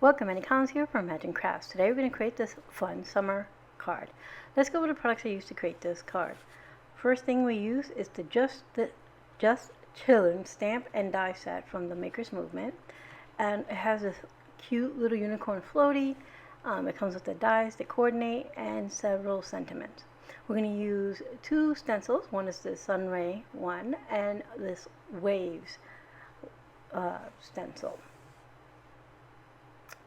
Welcome, Annie Collins here from Imagine Crafts. Today we're going to create this fun summer card. Let's go over the products I used to create this card. First thing we use is the Just Chillin stamp and die set from the Maker's Movement. And it has this cute little unicorn floaty. It comes with the dies that coordinate and several sentiments. We're going to use two stencils. One is the Sunray one and this Waves stencil.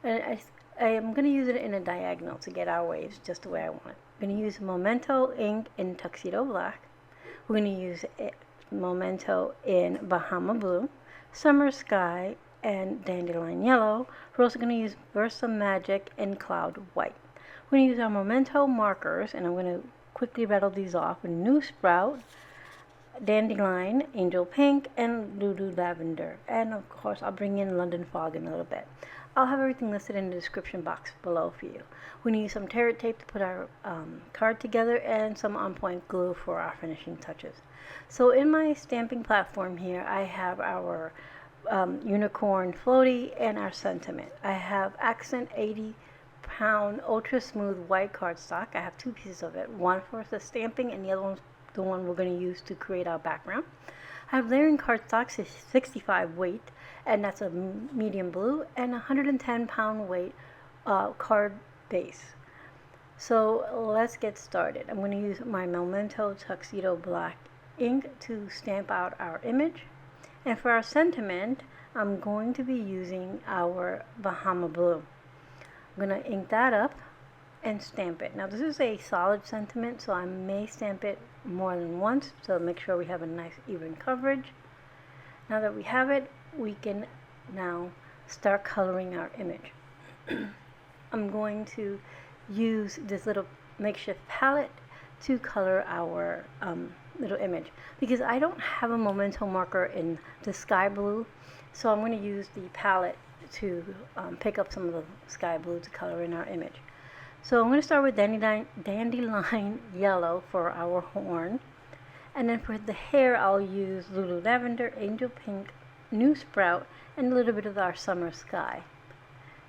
And I am going to use it in a diagonal to get our waves just the way I want it. I'm going to use Memento ink in Tuxedo black. We're going to use Memento in Bahama blue, Summer Sky, and Dandelion yellow. We're also going to use VersaMagic in Cloud white. We're going to use our Memento markers, and I'm going to quickly rattle these off. New Sprout, Dandelion, Angel Pink, and Lulu Lavender. And of course I'll bring in London Fog in a little bit. I'll have everything listed in the description box below for you. We need some tear tape to put our card together and some on-point glue for our finishing touches. So in my stamping platform here, I have our unicorn floaty and our sentiment. I have accent 80-pound ultra smooth white cardstock. I have two pieces of it, one for the stamping and the other one's the one we're going to use to create our background. I have layering cardstock, 65 weight, and that's a medium blue, and 110-pound weight card base. So let's get started. I'm going to use my Memento Tuxedo black ink to stamp out our image. And for our sentiment, I'm going to be using our Bahama blue. I'm going to ink that up and stamp it. Now this is a solid sentiment, so I may stamp it more than once, so make sure we have a nice even coverage. Now that we have it, we can now start coloring our image. I'm going to use this little makeshift palette to color our little image, because I don't have a Memento marker in the sky blue, so I'm going to use the palette to pick up some of the sky blue to color in our image. So I'm going to start with Dandelion yellow for our horn. And then for the hair, I'll use Lulu Lavender, Angel Pink, New Sprout, and a little bit of our Summer Sky.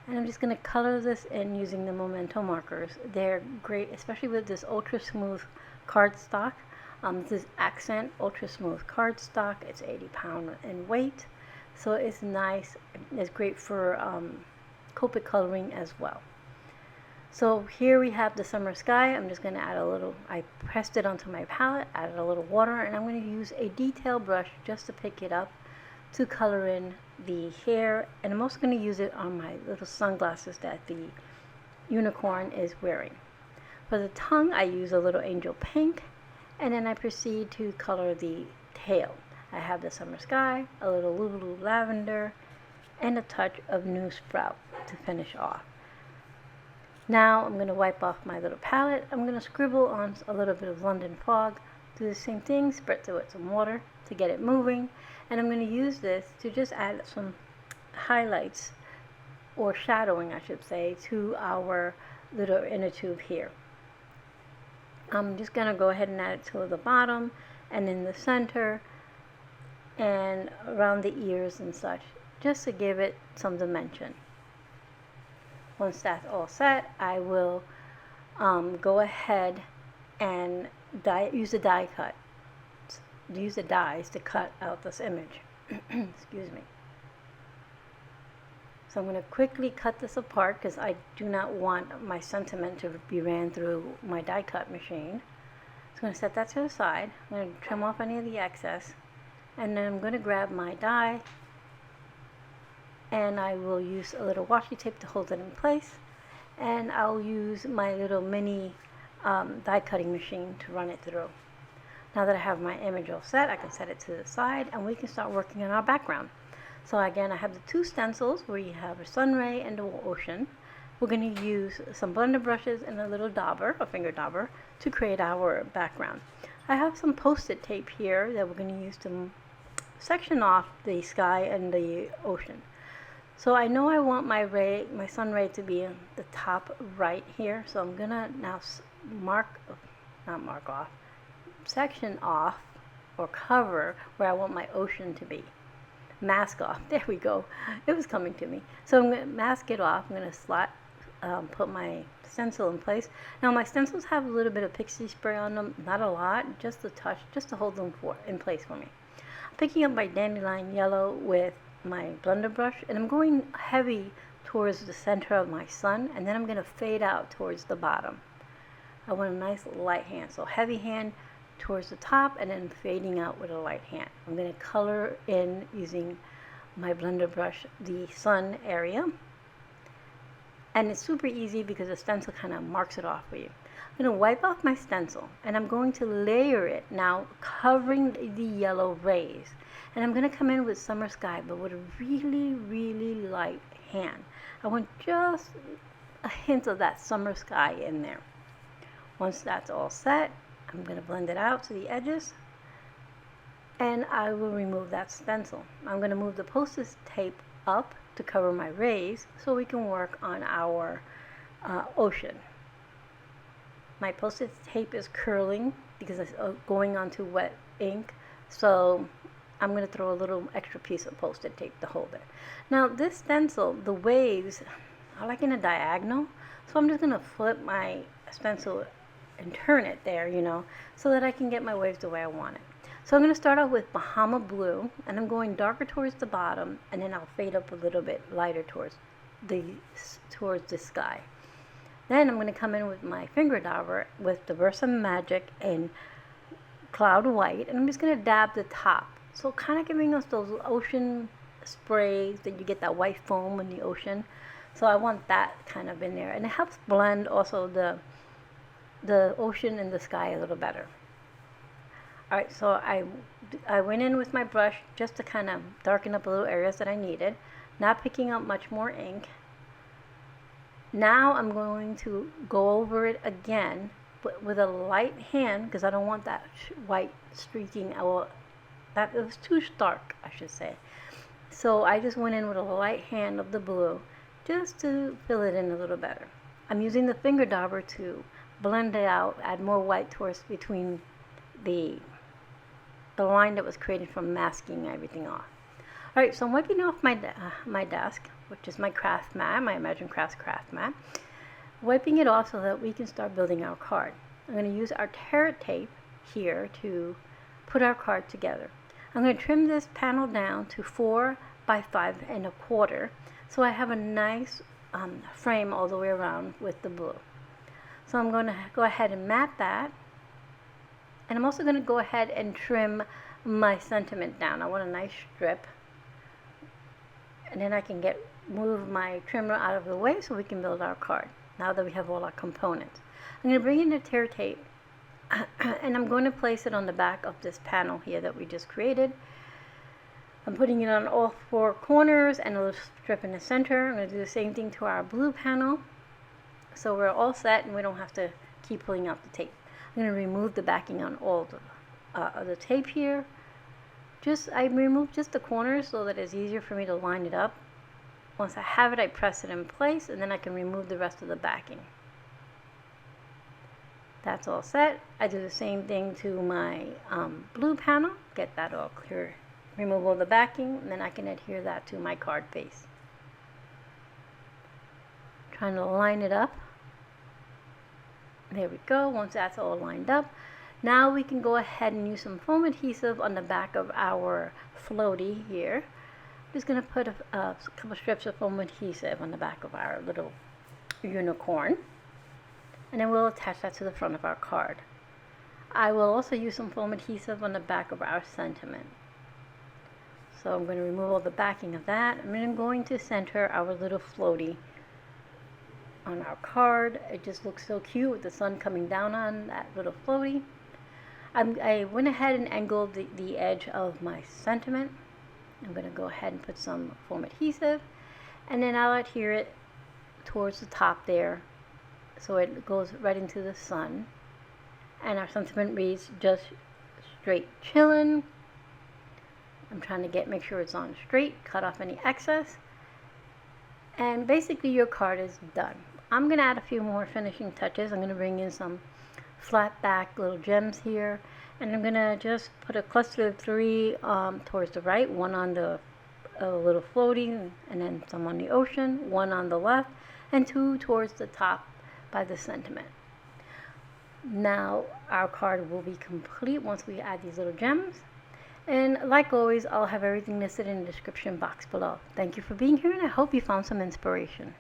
And I'm just going to color this in using the Memento markers. They're great, especially with this ultra smooth cardstock. This is accent ultra smooth cardstock. It's 80-pound in weight. So it's nice. It's great for Copic coloring as well. So here we have the Summer Sky. I'm just going to add a little, I pressed it onto my palette, added a little water, and I'm going to use a detail brush just to pick it up to color in the hair. And I'm also going to use it on my little sunglasses that the unicorn is wearing. For the tongue, I use a little Angel Pink, and then I proceed to color the tail. I have the Summer Sky, a little Lulu Lavender, and a touch of New Sprout to finish off. Now I'm going to wipe off my little palette. I'm going to scribble on a little bit of London Fog. Do the same thing, spread through it some water to get it moving. And I'm going to use this to just add some highlights, or shadowing I should say, to our little inner tube here. I'm just going to go ahead and add it to the bottom and in the center and around the ears and such, just to give it some dimension. Once that's all set, I will go ahead and use the die dies to cut out this image. Excuse me. So I'm going to quickly cut this apart because I do not want my sentiment to be ran through my die cut machine. So I'm going to set that to the side. I'm going to trim off any of the excess, and then I'm going to grab my die, and I will use a little washi tape to hold it in place, and I'll use my little mini die cutting machine to run it through. Now that I have my image all set, I can set it to the side and we can start working on our background. So again, I have the two stencils where you have a Sunray and the ocean. We're going to use some blender brushes and a little dauber, a finger dauber, to create our background. I have some post-it tape here that we're going to use to section off the sky and the ocean. So I know I want my sun ray to be in the top right here. So I'm gonna now section off or cover where I want my ocean to be. mask off. There we go. It was coming to me. So I'm going to mask it off. I'm going to put my stencil in place. Now my stencils have a little bit of pixie spray on them, not a lot, just a touch, just to hold them in place for me. I'm picking up my Dandelion yellow with my blender brush, and I'm going heavy towards the center of my sun, and then I'm going to fade out towards the bottom. I want a nice light hand, so heavy hand towards the top and then fading out with a light hand. I'm going to color in using my blender brush the sun area, and it's super easy because the stencil kind of marks it off for you. I'm going to wipe off my stencil, and I'm going to layer it now, covering the yellow rays, and I'm going to come in with Summer Sky, but with a really, really light hand. I want just a hint of that Summer Sky in there. Once that's all set, I'm going to blend it out to the edges, and I will remove that stencil. I'm going to move the Post-it tape up to cover my rays so we can work on our ocean. My Post-it tape is curling because it's going onto wet ink, so I'm going to throw a little extra piece of Post-it tape to hold it. Now this stencil, the waves are like in a diagonal, so I'm just going to flip my stencil and turn it there, so that I can get my waves the way I want it. So I'm going to start off with Bahama blue, and I'm going darker towards the bottom, and then I'll fade up a little bit lighter towards the sky. Then I'm going to come in with my finger dauber with the VersaMagic in Cloud White, and I'm just going to dab the top. So kind of giving us those ocean sprays that you get, that white foam in the ocean. So I want that kind of in there, and it helps blend also the ocean and the sky a little better. Alright, so I went in with my brush just to kind of darken up a little areas that I needed, not picking up much more ink. Now I'm going to go over it again with a light hand, because I don't want that white streaking, that it was too stark, I should say. So I just went in with a light hand of the blue just to fill it in a little better. I'm using the finger dauber to blend it out, add more white towards between the line that was created from masking everything off. Alright, so I'm wiping off my desk, which is my craft mat, my Imagine Crafts craft mat. Wiping it off so that we can start building our card. I'm going to use our tear tape here to put our card together. I'm going to trim this panel down to 4 by 5 1/4, so I have a nice frame all the way around with the blue. So I'm going to go ahead and mat that, and I'm also going to go ahead and trim my sentiment down. I want a nice strip, and then I can move my trimmer out of the way so we can build our card now that we have all our components. I'm going to bring in the tear tape and I'm going to place it on the back of this panel here that we just created. I'm putting it on all 4 corners and a little strip in the center. I'm going to do the same thing to our blue panel, so we're all set and we don't have to keep pulling out the tape. I'm going to remove the backing on all the tape here. I removed just the corners so that it's easier for me to line it up. Once I have it, I press it in place, and then I can remove the rest of the backing. That's all set. I do the same thing to my blue panel. Get that all clear. Remove all the backing, and then I can adhere that to my card face. Trying to line it up. There we go. Once that's all lined up, now we can go ahead and use some foam adhesive on the back of our floaty here. I'm just going to put a couple strips of foam adhesive on the back of our little unicorn, and then we'll attach that to the front of our card. I will also use some foam adhesive on the back of our sentiment. So I'm going to remove all the backing of that, and then I'm going to center our little floaty on our card. It just looks so cute with the sun coming down on that little floaty. I went ahead and angled the edge of my sentiment. I'm going to go ahead and put some foam adhesive, and then I'll adhere it towards the top there so it goes right into the sun. And our sentiment reads just straight chillin'. I'm trying to make sure it's on straight, cut off any excess, and basically your card is done. I'm going to add a few more finishing touches. I'm going to bring in some flat back little gems here, and I'm going to just put a cluster of 3 towards the right, one on the a little floating, and then some on the ocean, one on the left, and two towards the top by the sentiment. Now our card will be complete once we add these little gems. And like always, I'll have everything listed in the description box below. Thank you for being here, and I hope you found some inspiration.